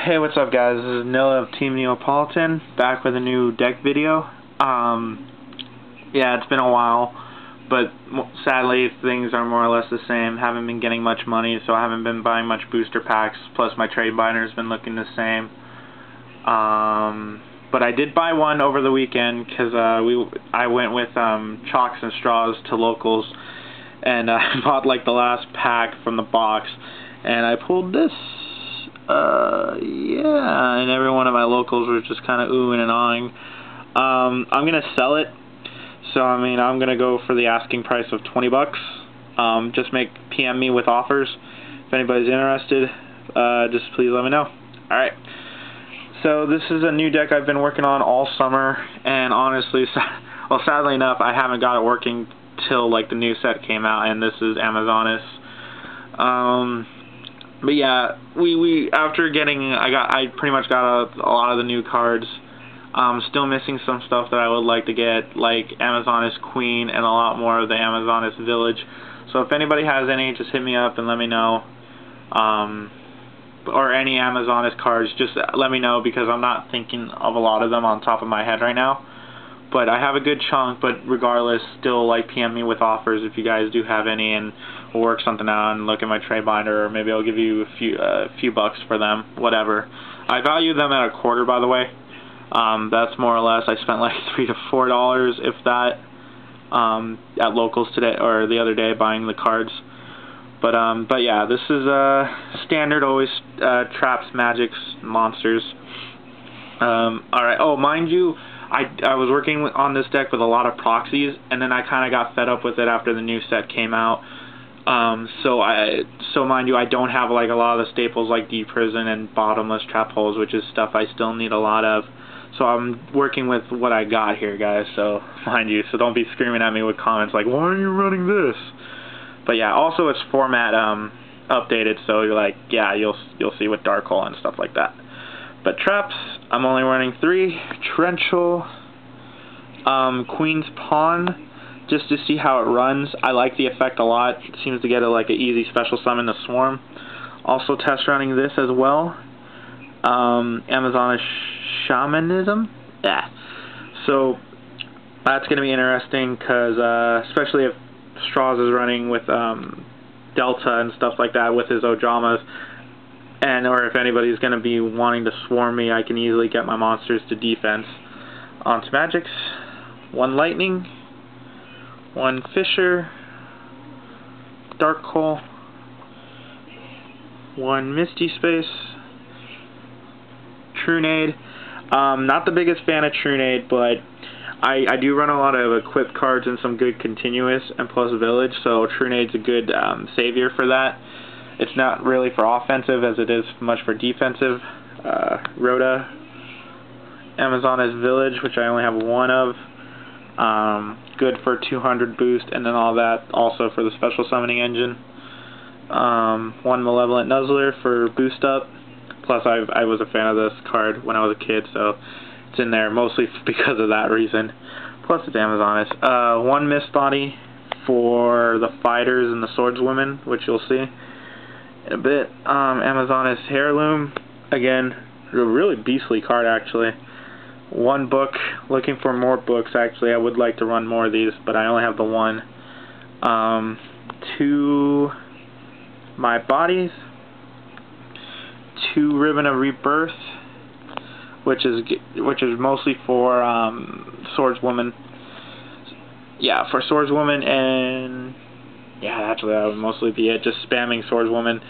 Hey, what's up guys, this is Nilla of Team Neapolitan, back with a new deck video. Yeah, it's been a while, but sadly things are more or less the same. Haven't been getting much money, so I haven't been buying much booster packs, plus my trade binder's been looking the same. But I did buy one over the weekend, because I went with chalks and straws to locals, and I bought like the last pack from the box, and I pulled this. Yeah, and every one of my locals was just kind of oohing and ahhing. I'm gonna sell it, so I mean I'm gonna go for the asking price of $20. Just PM me with offers if anybody's interested. Just please let me know. Alright, so this is a new deck I've been working on all summer, and honestly, well, sadly enough, I haven't got it working till like the new set came out, and this is Amazonas. But yeah, we after getting, I pretty much got a lot of the new cards. Still missing some stuff that I would like to get, like Amazonas Queen and a lot more of the Amazonas Village. So if anybody has any, just hit me up and let me know. Or any Amazonas cards, just let me know, because I'm not thinking of a lot of them on top of my head right now. But I have a good chunk, but regardless, still like PM me with offers if you guys do have any, and we'll work something out and look at my trade binder, or maybe I'll give you a few bucks for them, whatever. I value them at $0.25, by the way. That's more or less, I spent like $3 to $4, if that, at locals today, or the other day, buying the cards. But yeah, this is standard, always traps, magics, monsters. Alright, oh, mind you, I was working on this deck with a lot of proxies, and then I kind of got fed up with it after the new set came out. So mind you, I don't have like a lot of the staples like Deep Prison and Bottomless Trap Holes, which is stuff I still need a lot of. So I'm working with what I got here, guys, so mind you, so don't be screaming at me with comments like, why are you running this? But yeah, also it's format updated, so you're like, yeah, you'll see with Dark Hole and stuff like that. But traps, I'm only running 3. Torrential, Queen's Pawn, just to see how it runs. I like the effect a lot. It seems to get like an easy special summon to Swarm. Also test running this as well. Amazonas Shamanism. Yeah. So that's going to be interesting, because especially if Straws is running with Delta and stuff like that with his Ojamas, or if anybody's going to be wanting to swarm me, I can easily get my monsters to defense. Onto magics. 1 lightning, 1 Fisher, Dark Hole, 1 Misty Space, Trunade. Not the biggest fan of Trunade, but I do run a lot of equipped cards and some good continuous, and plus Village, so Trunade's a good savior for that. It's not really for offensive as it is much for defensive. Rhoda, Amazonas Village, which I only have 1 of. Good for 200 boost, and then all that also for the special summoning engine. 1 Malevolent Nuzzler for boost up. Plus I was a fan of this card when I was a kid, so it's in there mostly because of that reason. Plus it's Amazonas. 1 Mist Body for the fighters and the swordswomen, which you'll see in a bit. Amazonas Heirloom, again, a really beastly card actually. 1 book, looking for more books actually. I would like to run more of these, but I only have the 1. 2 My Bodies, 2 Ribbon of Rebirth, which is mostly for swordswoman. Yeah, for swordswoman, and yeah, actually that would mostly be it. Just spamming swordswoman,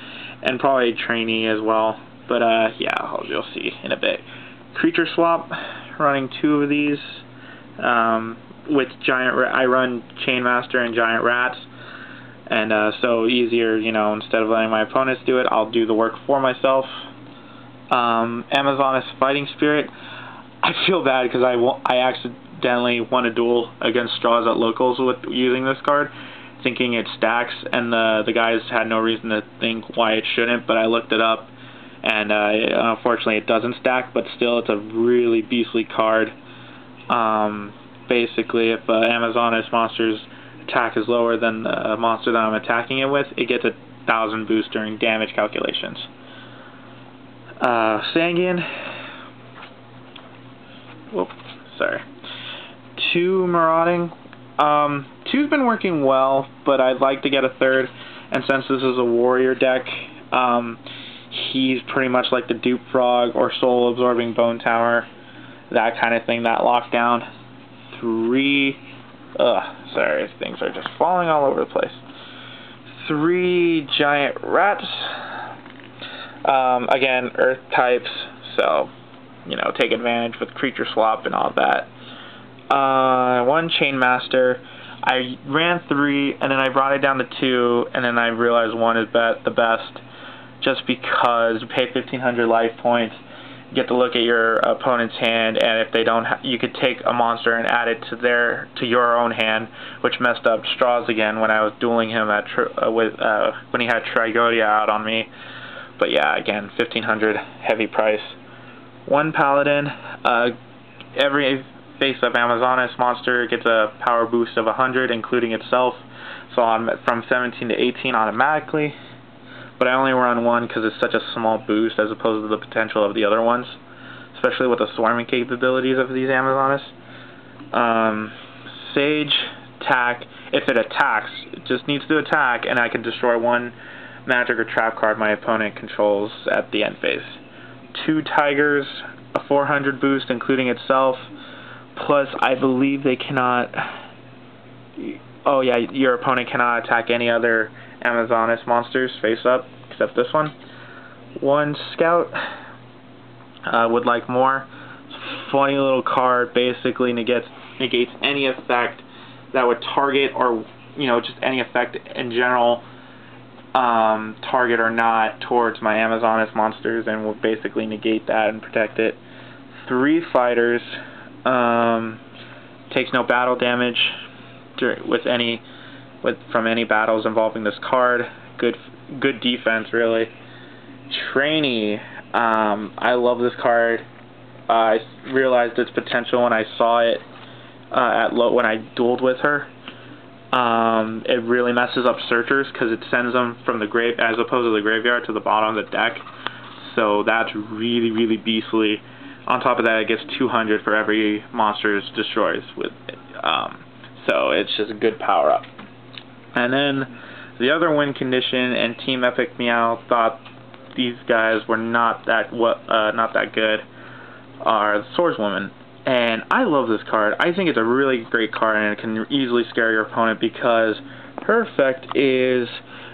and probably trainee as well. But yeah, you'll see in a bit. Creature swap, running 2 of these with I run Chainmaster and Giant Rats, and so easier, you know, instead of letting my opponents do it, I'll do the work for myself. Amazonas Fighting Spirit. I feel bad because I accidentally won a duel against Straws at locals with using this card, thinking it stacks, and the guys had no reason to think why it shouldn't, but I looked it up, and unfortunately it doesn't stack, but still it's a really beastly card. Basically, if Amazonas monster's attack is lower than the monster that I'm attacking it with, it gets 1,000 boost during damage calculations. Sanguine. Whoop, sorry. 2 Marauding. 2's been working well, but I'd like to get a 3rd. And since this is a warrior deck, he's pretty much like the Dupe Frog or Soul Absorbing Bone Tower, that kind of thing, that lockdown. 3, sorry, things are just falling all over the place. 3 Giant Rats. Again, Earth types, so, you know, take advantage with creature swap and all that. 1 Chainmaster. I ran 3, and then I brought it down to 2, and then I realized 1 is the best, just because you pay 1,500 life points, you get to look at your opponent's hand, and if they don't, you could take a monster and add it to your own hand, which messed up Straws again when I was dueling him at when he had Trigodia out on me. But yeah, again, 1,500, heavy price. 1 Paladin. Every face-up Amazonas monster gets a power boost of 100, including itself, so I'm from 17 to 18 automatically, but I only run 1 because it's such a small boost as opposed to the potential of the other ones, especially with the swarming capabilities of these Amazonas. Sage, attack. If it attacks, it just needs to attack, and I can destroy 1 magic or trap card my opponent controls at the end phase. 2 Tigers, a 400 boost, including itself. Plus, I believe they cannot... Oh yeah, your opponent cannot attack any other Amazonas monsters face up, except this one. 1 Scout. Would like more. Funny little card, basically negates any effect that would target, or, you know, just any effect in general, target or not, towards my Amazonas monsters, and will basically negate that and protect it. 3 Fighters. Takes no battle damage from any battles involving this card. Good defense, really. Trainee. I love this card. I realized its potential when I saw it when I dueled with her. It really messes up searchers because it sends them from the grave, as opposed to the graveyard, to the bottom of the deck. So that's really, really beastly. On top of that, it gets 200 for every monster it destroys with it. So it's just a good power up. And then the other win condition, and Team Epic Meow thought these guys were not that good, are the Swordswoman. And I love this card. I think it's a really great card, and it can easily scare your opponent because her effect is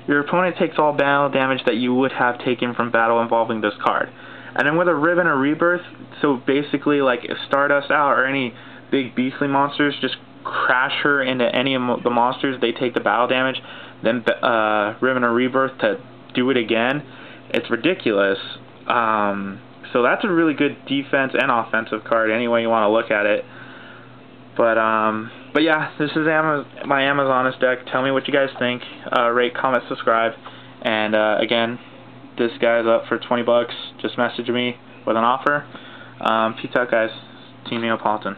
your opponent takes all battle damage that you would have taken from battle involving this card. And then with a Riven or Rebirth, so basically like if Stardust out or any big beastly monsters, just crash her into any of the monsters, they take the battle damage, then Riven or Rebirth to do it again. It's ridiculous. So that's a really good defense and offensive card, any way you want to look at it. But yeah, this is my Amazonas deck. Tell me what you guys think. Rate, comment, subscribe, and again, this guy's up for 20 bucks. Just message me with an offer. Peace out, guys. Team Neapolitan.